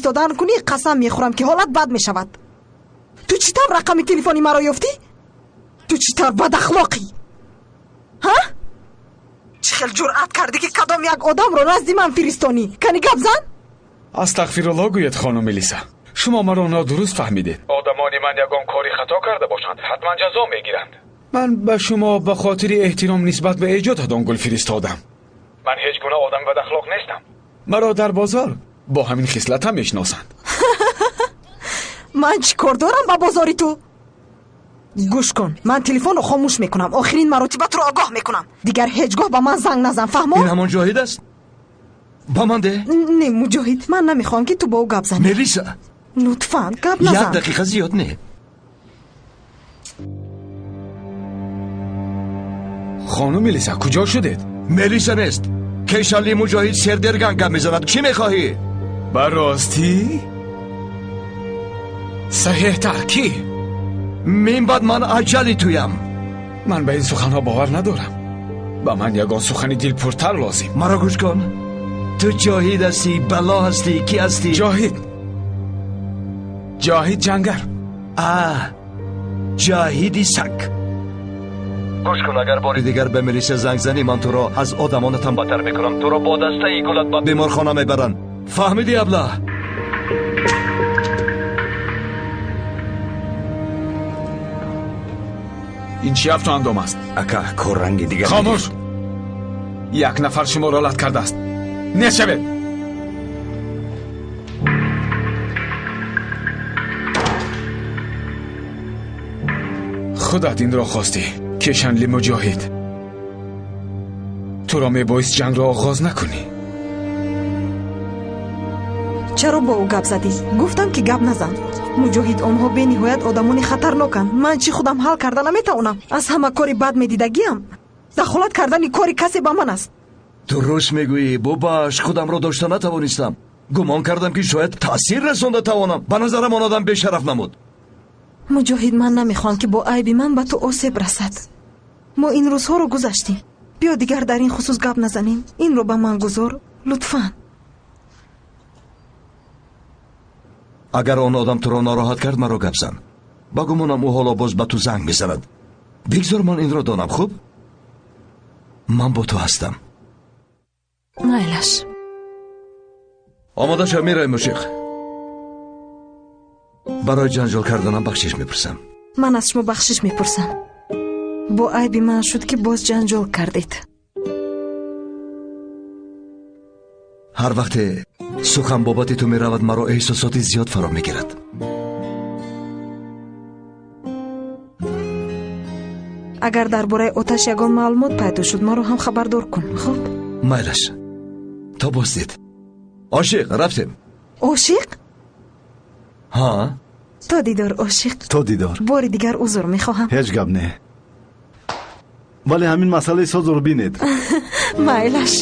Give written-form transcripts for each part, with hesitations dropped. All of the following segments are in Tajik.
фиристодан кунӣ, қасам мехӯрам ки ҳолат бад мешавад. ту чӣ тавр рақами телефони маро ёфтӣ? ту чӣ тавр бадахлоқӣ? ҳа? чӣ хел ҷуръат кардӣ ки кадом як одамро назди ман фиристонӣ? Кани гап зан? астағфируллоҳ гӯед хонум Мелиса. шумо маро нодуруст фаҳмидед. одамони ман ягон кори хато карда бошанд, ҳатман ҷазо мегиранд. ман ба шумо ба хотири эҳтиром нисбат ба эҷодатон гул фиристодам. ман ҳеҷ гуна одами бадахлоқ нестам. маро дар бозор бо ҳамин хислатам мешиносанд. ман чӣ кор дорам ба бозори ту? гӯш кун, ман телефонро хомӯш мекунам. охирин маротиба туро огоҳ мекунам. дигар ҳеҷ гоҳ ба ман занг назан, фаҳмо? ин ҳамон ҷоҳид аст? ба ман де? не муҷоҳид, ман намехоҳам ки ту бо ӯ гап занӣ. Мелиса, лутфан гап назан. як дақиқа зиёд не. хонум Мелиса, куҷо шудед? мелиса нест. кешанли муҷоҳид сердерган гап мезанад. чӣ мехоҳӣ? ба ростӣ? саҳеҳтар кӣ? минбаъд ман аҷали туям. ман ба ин суханҳо бовар надорам. ба ман ягон сухани дилпуртар лозим. маро гӯш кун. ту ҷоҳид ҳастӣ, бало ҳастӣ, кӣ ҳастӣ? ҷоҳид ҷангар. ҷоҳиди саг. гӯш кун, агар бори дигар ба милисия занг занӣ, ман туро аз одамонатам бадтар мекунам. туро бо дастаи гулат ба беморхона мебаранд. фаҳмидӣ аблаҳ? ин чӣ автоандом аст? ака, корранги дигар. хомӯш! як нафар шуморо лат кардааст. нешавед. худат инро хостӣ, кешанли муҷоҳид. туро мебоист ҷангро оғоз накунӣ. чаро бо ӯ гап задӣ? гуфтам ки гап назан. муҷоҳид, онҳо бениҳоят одамони хатарноканд. ман чӣ худам ҳал карда наметавонам? аз ҳама кори бад медидагиам. дахолат кардани кори касе ба ман аст. дуруст мегӯӣ. бубаш, худамро дошта натавонистам. гумон кардам ки шояд таъсир расонда тавонам. ба назарам он одам бешараф намуд. муҷоҳид, ман намехоҳам ки бо айби ман ба ту осеб расад. мо ин рӯзҳоро гузаштем. биё дигар дар ин хусус гап назанем. инро ба ман гузор, лутфан. агар он одам туро нороҳат кард, маро гап зан. ба гумонам ӯ ҳоло боз ба ту занг мезанад. бигзор ман инро донам. хуб? ман бо ту ҳастам. майлаш. омода шав, меравем мушиқ. барои ҷанҷол карданам бахшиш мепурсам. ман аз шумо бахшиш мепурсам. бо айби ман шуд ки боз ҷанҷол кардед. ҳар вақте сухан бобати ту меравад, маро эҳсосоти зиёд фаро мегирад. агар дар бораи оташ ягон маълумот пайдо шуд, маро ҳам хабардор кун. хуб? майлаш. то боздид. ошиқ, рафтем. ошиқ? ҳа? то дидор ошиқ. то дидор. бори дигар узр мехоҳам. ҳеҷ гап не. вале ҳамин масъалаи созро бинед. майлаш.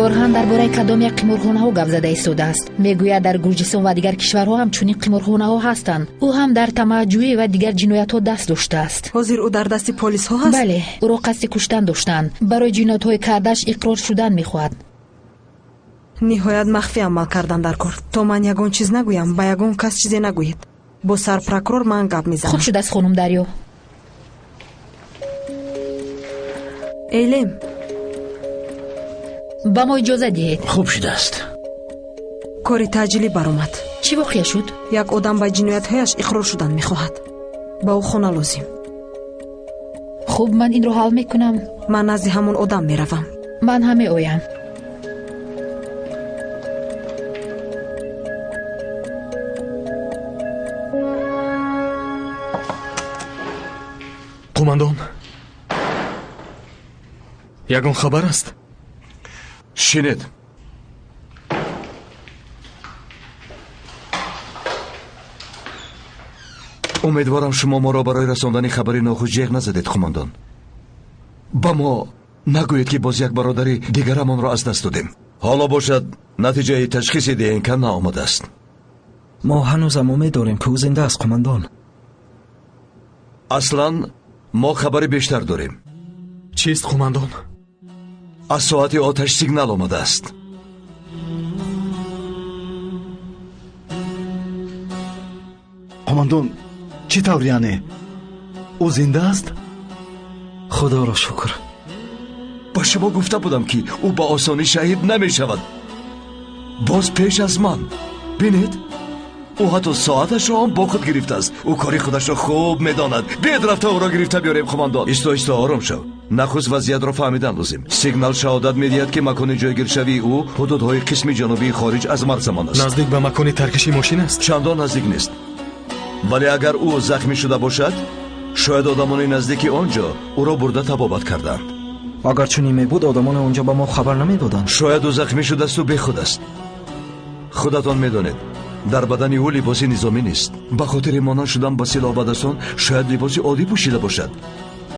орҳан дар бораи кадом як қиморхонаҳо гап зада истодааст. мегӯяд дар гурҷистон ва дигар кишварҳо ҳам чунин қиморхонаҳо ҳастанд. ӯ ҳам дар тамаҷҷӯӣ ва дигар ҷиноятҳо даст доштааст. ҳозир ӯ дар дасти полисҳо ҳаст? бале, ӯро қасди куштан доштанд. барои ҷиноятҳои кардааш иқрор шудан мехоҳад. ниҳоят махфӣ амал кардан дар кор. то ман ягон чиз нагӯям, ба ягон кас чизе нагӯед. бо сарпрокурор ман гап мезанам. хуб шудааст хонум Дарё. эйлем, ба мо иҷоза диҳед. хуб шудааст. кори таъҷилӣ баромад. чӣ воқеа шуд? як одам ба ҷиноятҳояш иқрор шудан мехоҳад. ба ӯ хона лозим. хуб, ман инро ҳал мекунам. ман назди ҳамон одам меравам. ман ҳам меоям. қумандон, ягон хабар аст? шинед. умедворам шумо моро барои расондани хабари нохуш ҷеғ назадед, қумандон. ба мо нагӯед ки боз як бародари дигарамонро аз даст додем. ҳоло бошад натиҷаи ташхиси ДНК наомадааст. мо ҳанӯзам умед дорем ки ӯ зинда аст, қумандон. аслан мо хабари бештар дорем. чист, қумандон? аз соати оташ сигнал омадааст. қомандон чӣ тавр яъне ӯ зинда аст? худоро шукр. ба шумо гуфта будам ки ӯ ба осонӣ шаҳид намешавад. боз пеш аз ман бинед, ӯ ҳатто соаташро ҳам бо худ гирифтааст. ӯ кори худашро хуб медонад. биед рафта ӯро гирифта биёрем. қомандон, истоиста ором шав. нахуст вазъиятро фаҳмидан лозим. сигнал шаҳодат медиҳад ки макони ҷойгиршавии ӯ ҳудудҳои қисми ҷанубии хориҷ аз марзамон аст. наздик ба макони таркиши мошин аст? чандон наздик нест, вале агар ӯ захмӣ шуда бошад, шояд одамони наздики он ҷо ӯро бурда табобат кардаанд. агар чунин мебуд одамони он ҷо ба мо хабар намедоданд. шояд ӯ захмӣ шудасту бехуд аст. худатон медонед, дар бадани ӯ либоси низомӣ нест. ба хотири монанд шудан ба силоҳбадасон шояд либоси оддӣ пӯшида бошад.